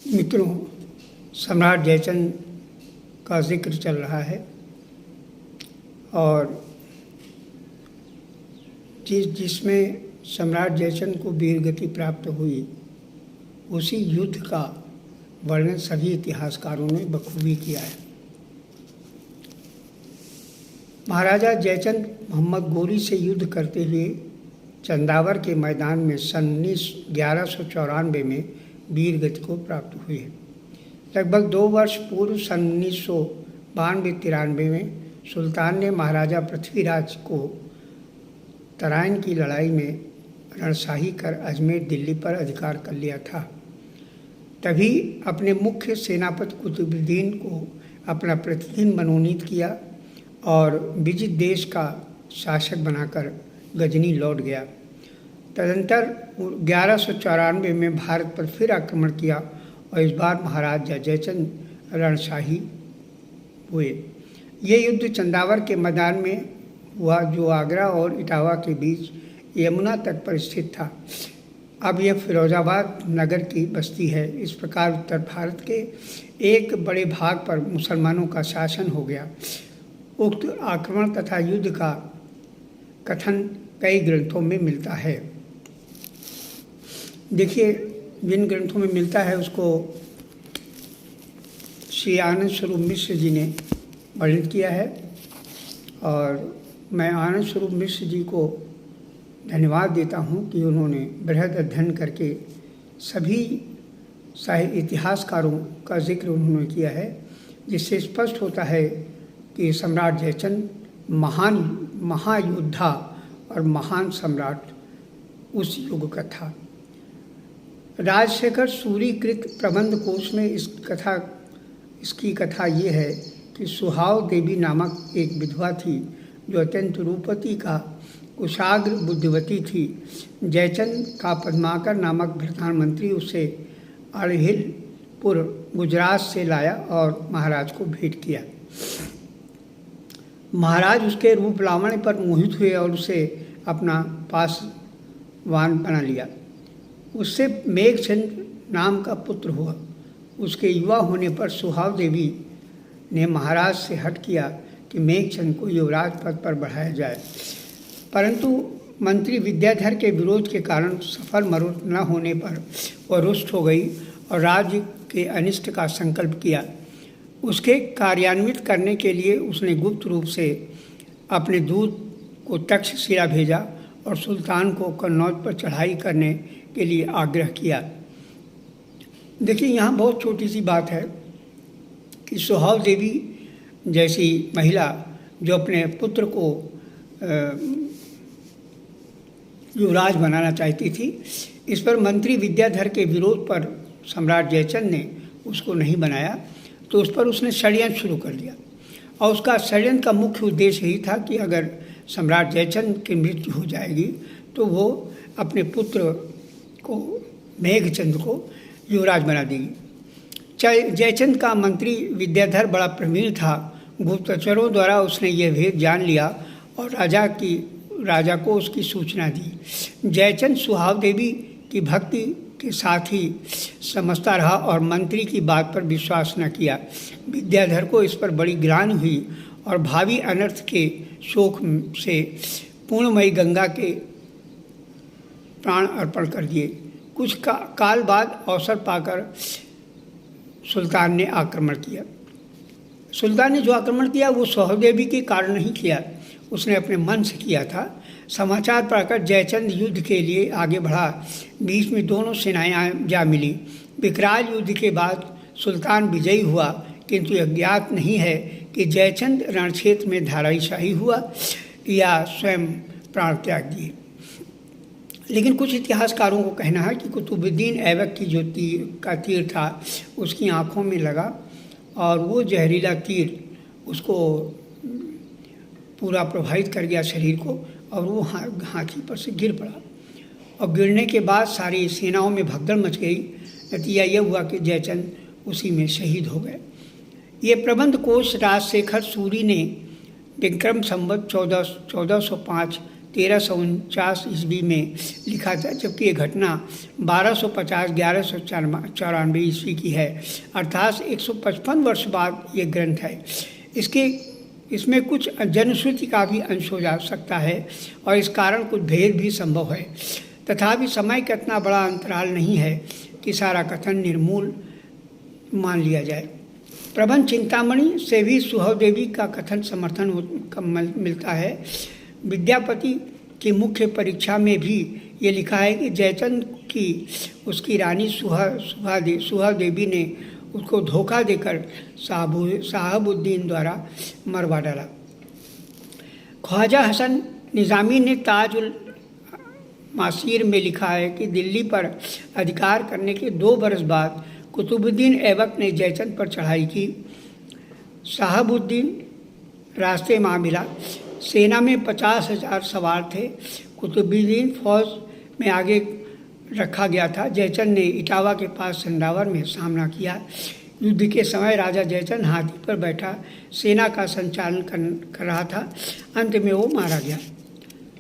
मित्रों, सम्राट जयचंद का जिक्र चल रहा है और जिसमें सम्राट जयचंद को वीरगति प्राप्त हुई, उसी युद्ध का वर्णन सभी इतिहासकारों ने बखूबी किया है। महाराजा जयचंद मोहम्मद गोरी से युद्ध करते हुए चंदावर के मैदान में सन 1194 में वीरगति को प्राप्त हुई है। लगभग 2 वर्ष पूर्व सन 1992-93 में सुल्तान ने महाराजा पृथ्वीराज को तराइन की लड़ाई में रणशाही कर अजमेर दिल्ली पर अधिकार कर लिया था। तभी अपने मुख्य सेनापति कुतुबुद्दीन को अपना प्रतिनिधि मनोनीत किया और विजित देश का शासक बनाकर गजनी लौट गया। तदंतर 1194 में भारत पर फिर आक्रमण किया और इस बार महाराजा जयचंद रणशाही हुए। ये युद्ध चंदावर के मैदान में हुआ, जो आगरा और इटावा के बीच यमुना तट पर स्थित था। अब यह फिरोजाबाद नगर की बस्ती है। इस प्रकार उत्तर भारत के एक बड़े भाग पर मुसलमानों का शासन हो गया। उक्त आक्रमण तथा युद्ध का कथन कई ग्रंथों में मिलता है। देखिए, जिन ग्रंथों में मिलता है उसको श्री आनंद स्वरूप मिश्र जी ने वर्णित किया है और मैं आनंद स्वरूप मिश्र जी को धन्यवाद देता हूँ कि उन्होंने बृहद अध्ययन करके सभी इतिहासकारों का जिक्र उन्होंने किया है, जिससे स्पष्ट होता है कि सम्राट जयचंद महान महायोद्धा और महान सम्राट उस युग का था। राजशेखर सूरीकृत प्रबंध कोश में इसकी कथा ये है कि सुहाव देवी नामक एक विधवा थी जो अत्यंत रूपवती का कुशाग्र बुद्धिवती थी। जयचंद का पद्माकर नामक प्रधानमंत्री उसे अड़हिलपुर गुजरात से लाया और महाराज को भेंट किया। महाराज उसके रूप लावण्य पर मोहित हुए और उसे अपना पासवान बना लिया। उससे मेघचंद नाम का पुत्र हुआ। उसके युवा होने पर सुहाव देवी ने महाराज से हट किया कि मेघचंद को युवराज पद पर बढ़ाया जाए, परंतु मंत्री विद्याधर के विरोध के कारण सफल मरुत न होने पर वह रुष्ट हो गई और राज्य के अनिष्ट का संकल्प किया। उसके कार्यान्वित करने के लिए उसने गुप्त रूप से अपने दूत को तक्षशिला भेजा और सुल्तान को कन्नौज पर चढ़ाई करने के लिए आग्रह किया। देखिए, यहाँ बहुत छोटी सी बात है कि सुहाव देवी जैसी महिला जो अपने पुत्र को युवराज बनाना चाहती थी, इस पर मंत्री विद्याधर के विरोध पर सम्राट जयचंद ने उसको नहीं बनाया, तो उस पर उसने षड्यंत्र शुरू कर दिया। और उसका षड्यंत्र का मुख्य उद्देश्य यही था कि अगर सम्राट जयचंद की मृत्यु हो जाएगी तो वो अपने पुत्र को मेघचंद को युवराज बना देगी। जयचंद का मंत्री विद्याधर बड़ा प्रवीण था। गुप्तचरों द्वारा उसने यह भेद जान लिया और राजा को उसकी सूचना दी। जयचंद सुहाव देवी की भक्ति के साथ ही समझता रहा और मंत्री की बात पर विश्वास न किया। विद्याधर को इस पर बड़ी ग्लानि हुई और भावी अनर्थ के शोक से पूर्णमयी गंगा के प्राण अर्पण कर दिए। कुछ काल बाद अवसर पाकर सुल्तान ने आक्रमण किया। सुल्तान ने जो आक्रमण किया वो सुहाव देवी के कारण नहीं किया, उसने अपने मन से किया था। समाचार पाकर जयचंद युद्ध के लिए आगे बढ़ा। बीच में दोनों सेनाएं जा मिली। विकराल युद्ध के बाद सुल्तान विजयी हुआ, किंतु यह ज्ञात नहीं है कि जयचंद रणक्षेत्र में धराशायी हुआ या स्वयं प्राण त्याग दिए। लेकिन कुछ इतिहासकारों को कहना है कि कुतुबुद्दीन ऐबक की जो तीर था उसकी आँखों में लगा और वो जहरीला तीर उसको पूरा प्रभावित कर गया शरीर को और वो हाथी पर से गिर पड़ा और गिरने के बाद सारी सेनाओं में भगदड़ मच गई। नतीजा यह हुआ कि जयचंद उसी में शहीद हो गए। ये प्रबंध कोश राजशेखर सूरी ने विक्रम संवत 1405 1349 ईस्वी में लिखा था, जबकि ये घटना 1250-1194 ईस्वी की है, अर्थात 155 वर्ष बाद ये ग्रंथ है। इसमें कुछ जनश्रुति का भी अंश हो जा सकता है और इस कारण कुछ भेद भी संभव है। तथापि समय का इतना बड़ा अंतराल नहीं है कि सारा कथन निर्मूल मान लिया जाए। प्रबंध चिंतामणि से भी सुहव देवी का कथन समर्थन मिलता है। विद्यापति की मुख्य परीक्षा में भी ये लिखा है कि जयचंद की उसकी रानी सुहा देवी ने उसको धोखा देकर साहबुद्दीन द्वारा मरवा डाला। ख्वाजा हसन निज़ामी ने ताजुल मासीर में लिखा है कि दिल्ली पर अधिकार करने के 2 बरस बाद कुतुबुद्दीन ऐबक ने जयचंद पर चढ़ाई की। साहबुद्दीन रास्ते में मिला। सेना में 50,000 सवार थे। कुतुबुद्दीन फौज में आगे रखा गया था। जयचंद ने इटावा के पास संडावर में सामना किया। युद्ध के समय राजा जयचंद हाथी पर बैठा सेना का संचालन कर रहा था। अंत में वो मारा गया।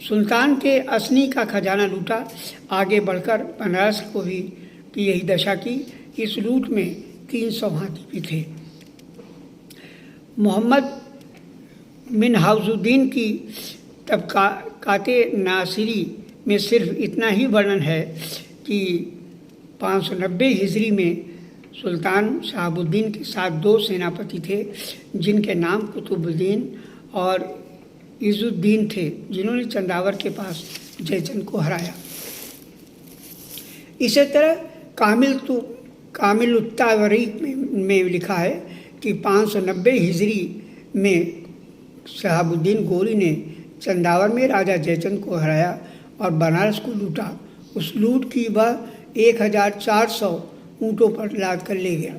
सुल्तान के असनी का खजाना लूटा। आगे बढ़कर बनारस को भी की यही दशा की। इस लूट में 300 हाथी भी थे। मोहम्मद मिनहाउजुद्दीन की तबकाते नासिरी में सिर्फ इतना ही वर्णन है कि 590 हिजरी में सुल्तान शहाबुद्दीन के साथ 2 सेनापति थे जिनके नाम कुतुबुद्दीन और इजुद्दीन थे, जिन्होंने चंदावर के पास जयचंद को हराया। इसी तरह कामिल-उत-तावरी में लिखा है कि 590 हिजरी में शहाबुद्दीन गोरी ने चंदावर में राजा जयचंद को हराया और बनारस को लूटा। उस लूट की वह 1400 ऊँटों पर लाद कर ले गया।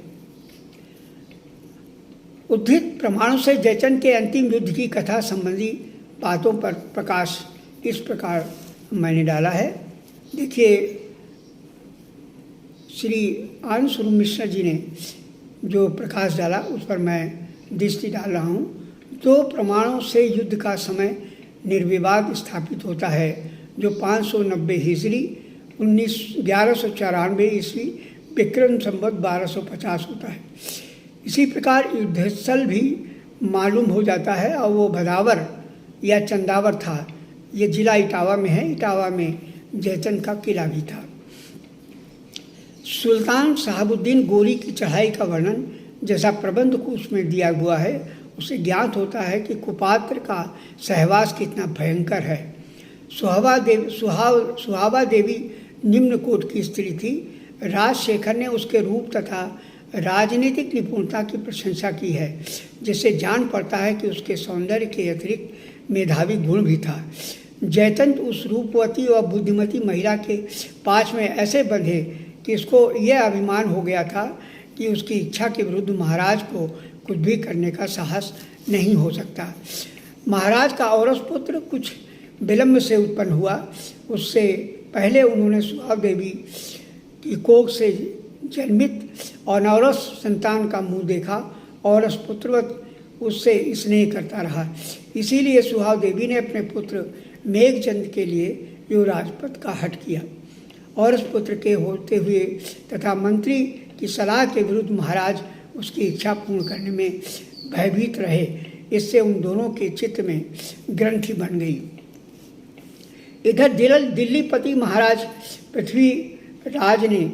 उद्धृत प्रमाणों से जयचंद के अंतिम युद्ध की कथा संबंधी बातों पर प्रकाश इस प्रकार मैंने डाला है। देखिए, श्री आनंद स्वरूप मिश्र जी ने जो प्रकाश डाला उस पर मैं दृष्टि डाल रहा हूँ। 2 प्रमाणों से युद्ध का समय निर्विवाद स्थापित होता है, जो 590 हिजरी 1194 ईस्वी विक्रम संवत 1250 होता है। इसी प्रकार युद्धस्थल भी मालूम हो जाता है और वो भदावर या चंदावर था। ये जिला इटावा में है। इटावा में जयचंद का किला भी था। सुल्तान शहाबुद्दीन गोरी की चढ़ाई का वर्णन जैसा प्रबंध को उसमें दिया हुआ है, उसे ज्ञात होता है कि कुपात्र का सहवास कितना भयंकर है। सुहावा देवी निम्न कोट की स्त्री थी। राजशेखर ने उसके रूप तथा राजनीतिक निपुणता की प्रशंसा की है, जिससे जान पड़ता है कि उसके सौंदर्य के अतिरिक्त मेधावी गुण भी था। जयचंद उस रूपवती और बुद्धिमती महिला के पास में ऐसे बंधे कि इसको यह अभिमान हो गया था कि उसकी इच्छा के विरुद्ध महाराज को कुछ भी करने का साहस नहीं हो सकता। महाराज का औरस पुत्र कुछ विलंब से उत्पन्न हुआ। उससे पहले उन्होंने सुहाव देवी की कोख से जन्मित और नवरस संतान का मुंह देखा। औरस पुत्रवत उससे स्नेह करता रहा। इसीलिए सुहाव देवी ने अपने पुत्र मेघचंद के लिए युवराज पद का हट किया। औरस पुत्र के होते हुए तथा मंत्री की सलाह के विरुद्ध महाराज उसकी इच्छा पूर्ण करने में भयभीत रहे। इससे उन दोनों के चित्त में ग्रंथि बन गई। इधर दिल्लीपति महाराज पृथ्वीराज ने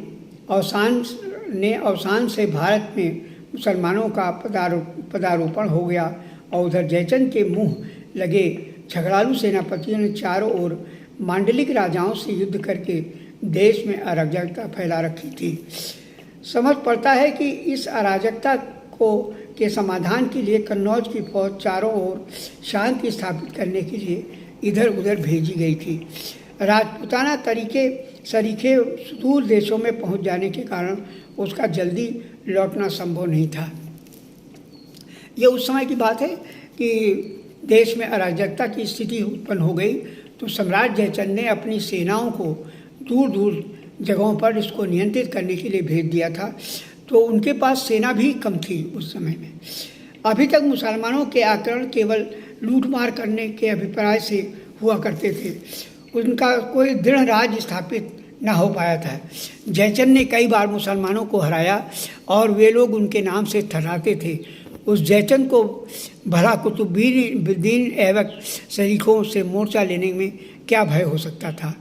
अवसान से भारत में मुसलमानों का पदारोपण हो गया और उधर जयचंद के मुंह लगे झगड़ालू सेनापतियों ने चारों ओर मांडलिक राजाओं से युद्ध करके देश में अराजकता फैला रखी थी। समझ पड़ता है कि इस अराजकता के समाधान के लिए कन्नौज की फौज चारों ओर शांति स्थापित करने के लिए इधर उधर भेजी गई थी। राजपूताना सरीखे सुदूर देशों में पहुंच जाने के कारण उसका जल्दी लौटना संभव नहीं था। यह उस समय की बात है कि देश में अराजकता की स्थिति उत्पन्न हो गई, तो सम्राट जयचंद ने अपनी सेनाओं को दूर दूर जगहों पर इसको नियंत्रित करने के लिए भेज दिया था। तो उनके पास सेना भी कम थी उस समय में। अभी तक मुसलमानों के आक्रमण केवल लूटमार करने के अभिप्राय से हुआ करते थे, उनका कोई दृढ़ राज्य स्थापित न हो पाया था। जयचंद ने कई बार मुसलमानों को हराया और वे लोग उनके नाम से थर्राते थे। उस जयचंद को भला कुतुबुद्दीन ऐबक शरीकों से मोर्चा लेने में क्या भय हो सकता था।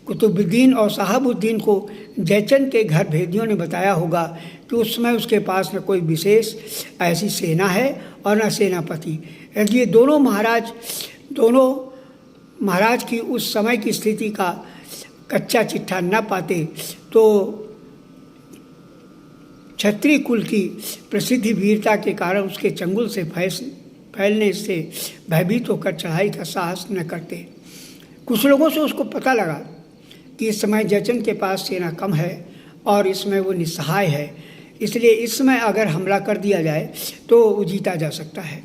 कुतुबुद्दीन और शहाबुद्दीन को जयचंद के घर भेदियों ने बताया होगा कि उस समय उसके पास न कोई विशेष ऐसी सेना है और न सेनापति। यदि ये दोनों महाराज की उस समय की स्थिति का कच्चा चिट्ठा न पाते तो क्षत्रिय कुल की प्रसिद्धि वीरता के कारण उसके चंगुल से फैलने से भयभीत होकर चढ़ाई का साहस न करते। कुछ लोगों से उसको पता लगा कि इस समय जयचंद के पास सेना कम है और इसमें वो निस्सहाय है, इसलिए इस समय अगर हमला कर दिया जाए तो वो जीता जा सकता है।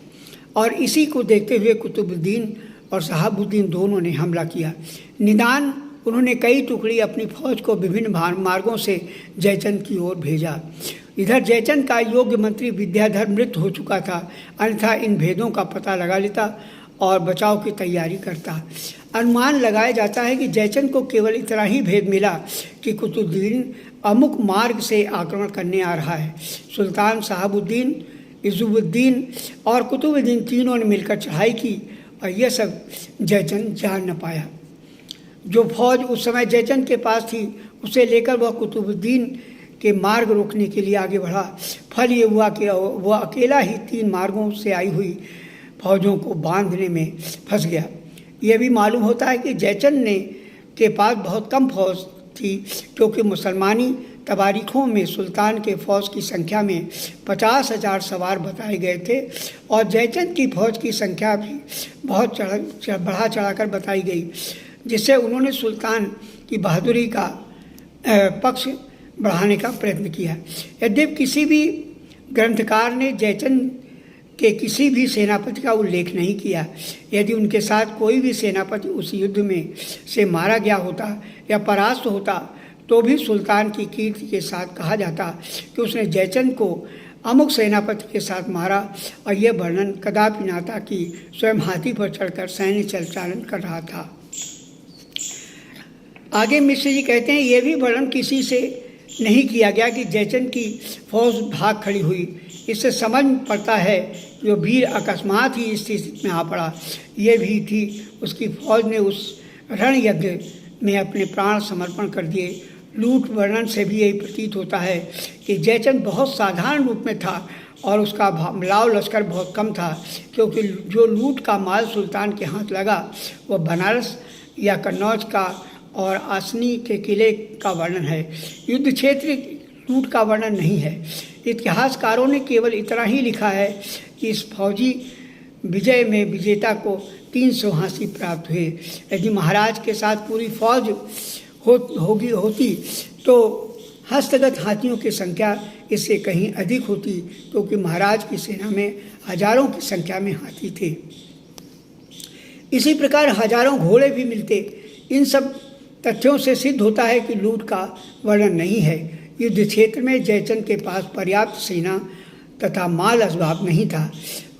और इसी को देखते हुए कुतुबुद्दीन और शहाबुद्दीन दोनों ने हमला किया। निदान उन्होंने कई टुकड़ी अपनी फौज को विभिन्न मार्गों से जयचंद की ओर भेजा। इधर जयचंद का योग्य मंत्री विद्याधर मृत हो चुका था, अन्यथा इन भेदों का पता लगा लेता और बचाव की तैयारी करता। अनुमान लगाया जाता है कि जयचंद को केवल इतना ही भेद मिला कि कुतुबुद्दीन अमुक मार्ग से आक्रमण करने आ रहा है। सुल्तान शहाबुद्दीन, इजुद्दीन और कुतुबुद्दीन तीनों ने मिलकर चढ़ाई की और यह सब जयचंद जान न पाया। जो फौज उस समय जयचंद के पास थी उसे लेकर वह कुतुबुद्दीन के मार्ग रोकने के लिए आगे बढ़ा। फल ये हुआ कि वह अकेला ही 3 मार्गों से आई हुई फौजों को बांधने में फंस गया। यह भी मालूम होता है कि जयचंद के पास बहुत कम फौज थी, क्योंकि मुसलमानी तवारीखों में सुल्तान के फौज की संख्या में 50,000 सवार बताए गए थे और जयचंद की फौज की संख्या भी बहुत बढ़ा चढ़ाकर बताई गई, जिससे उन्होंने सुल्तान की बहादुरी का पक्ष बढ़ाने का प्रयत्न किया। यद्यपि किसी भी ग्रंथकार ने जयचंद के किसी भी सेनापति का उल्लेख नहीं किया। यदि उनके साथ कोई भी सेनापति उस युद्ध में से मारा गया होता या परास्त होता तो भी सुल्तान की कीर्ति के साथ कहा जाता कि उसने जयचंद को अमुक सेनापति के साथ मारा, और यह वर्णन कदापि न था कि स्वयं हाथी पर चढ़कर सैन्य संचालन कर रहा था। आगे मिश्र जी कहते हैं, यह भी वर्णन किसी से नहीं किया गया कि जयचंद की फौज भाग खड़ी हुई। इससे समझ पड़ता है कि जो वीर अकस्मात ही इस स्थिति में आ पड़ा। यह भी थी उसकी फौज ने उस रण यज्ञ में अपने प्राण समर्पण कर दिए। लूट वर्णन से भी यही प्रतीत होता है कि जयचंद बहुत साधारण रूप में था और उसका लाव लश्कर बहुत कम था, क्योंकि जो लूट का माल सुल्तान के हाथ लगा वह बनारस या कन्नौज का और आसनी के किले का वर्णन है। युद्ध क्षेत्र लूट का वर्णन नहीं है। इतिहासकारों ने केवल इतना ही लिखा है कि इस फौजी विजय में विजेता को 300 हाथी प्राप्त हुए। यदि महाराज के साथ पूरी फौज होती तो हस्तगत हाथियों की संख्या इससे कहीं अधिक होती, क्योंकि महाराज की सेना में हजारों की संख्या में हाथी थे। इसी प्रकार हजारों घोड़े भी मिलते। इन सब तथ्यों से सिद्ध होता है कि लूट का वर्णन नहीं है। युद्ध क्षेत्र में जयचंद के पास पर्याप्त सेना तथा माल असबाब नहीं था।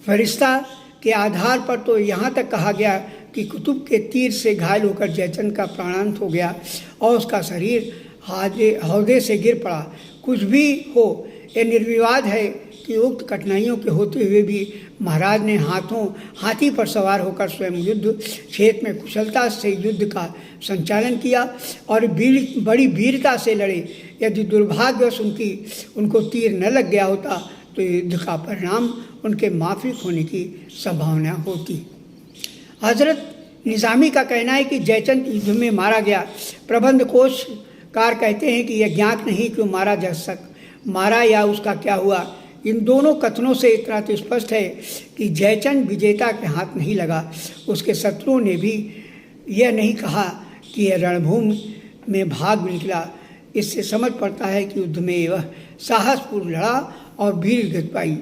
फरिश्ता के आधार पर तो यहाँ तक कहा गया कि कुतुब के तीर से घायल होकर जयचंद का प्राणांत हो गया और उसका शरीर हौदे से गिर पड़ा। कुछ भी हो, यह निर्विवाद है कि उक्त कठिनाइयों के होते हुए भी महाराज ने हाथी पर सवार होकर स्वयं युद्ध क्षेत्र में कुशलता से युद्ध का संचालन किया और बड़ी वीरता से लड़े। यदि दुर्भाग्यवश उनको तीर न लग गया होता तो युद्ध का परिणाम उनके माफिक होने की संभावना होती। हजरत निज़ामी का कहना है कि जयचंद युद्ध में मारा गया। प्रबंध कोशकार कहते हैं कि यह ज्ञात नहीं कि मारा या उसका क्या हुआ। इन दोनों कथनों से इतना तो स्पष्ट है कि जयचंद विजेता के हाथ नहीं लगा। उसके शत्रुओं ने भी यह नहीं कहा कि यह रणभूमि में भाग निकला। इससे समझ पड़ता है कि युद्ध में वह साहसपूर्ण लड़ा और वीर गति पाई।